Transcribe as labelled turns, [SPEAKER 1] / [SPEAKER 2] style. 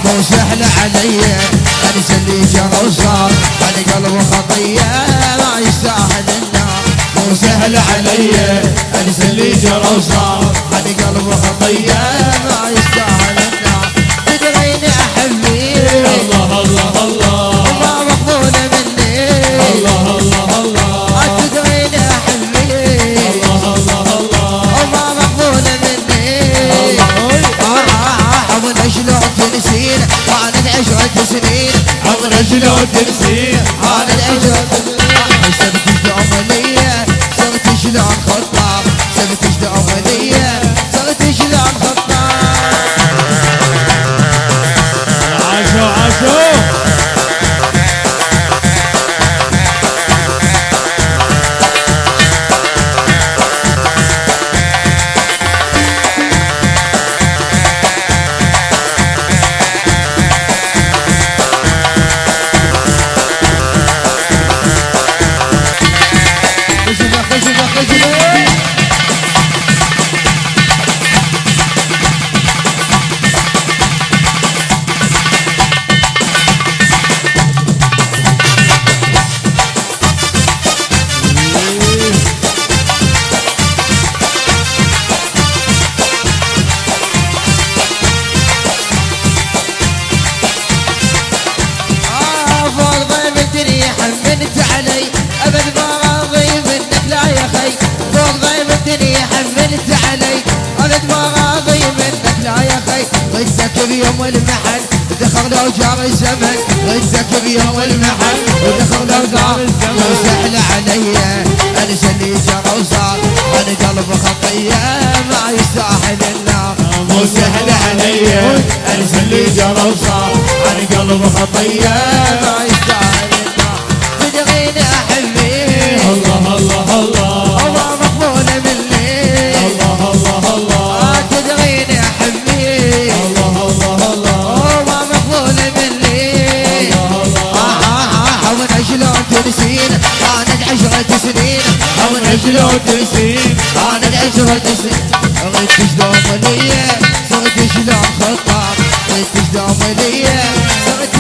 [SPEAKER 1] مو سهل علي انسى اللي جرى وصار، انا قلب خطيه ما يستاهل النار. مو سهل علي انسى اللي جرى وصار، انا قلب خطيه ما يستاهل النار. تدرين احبي
[SPEAKER 2] الله الله الله
[SPEAKER 1] وما مقبوله مني،
[SPEAKER 2] الله الله الله
[SPEAKER 1] تدرين احبي
[SPEAKER 2] الله الله الله
[SPEAKER 1] وما مقبوله مني. عمرنا شلون تنسين كانت 10 سنين،
[SPEAKER 2] عمرنا شلون تنسين
[SPEAKER 1] كانت 10 سنين. سبت شلون ليا صرت شلون خطاب، سبت شلون ليا صرت شلون خطاب.
[SPEAKER 2] عاشوا عاشوا
[SPEAKER 1] خشبة خشبة خشبة فوق ضيفتني حملت علي ابد ما راضي منك لا يا خي. فوق ضيفتني حملت علي ابد ما راضي منك لا يا خي. غزك بيوم المحل دخل لو جار الزمن، غزك بيوم المحل ودخل لو جار الزمن. مو سهل علي انسى اللي جرى وصار، انا قلب خطيه ما يستاهل النار.
[SPEAKER 2] مو سهل علي انسى اللي جرى وصار، انا قلب خطيه
[SPEAKER 1] ما يستاهل النار. تدرين احبي
[SPEAKER 2] الله الله الله
[SPEAKER 1] وما مقبوله مني،
[SPEAKER 2] الله الله الله
[SPEAKER 1] تدرين احبي
[SPEAKER 2] الله الله الله
[SPEAKER 1] وما مقبوله مني. عمرنا شلون تنسين كانت 10 سنين، عمرنا
[SPEAKER 2] شلون تنسين
[SPEAKER 1] كانت 10 سنين. غيت شلون ليا صرت شلون خطاب، غيت شلون ليا صرت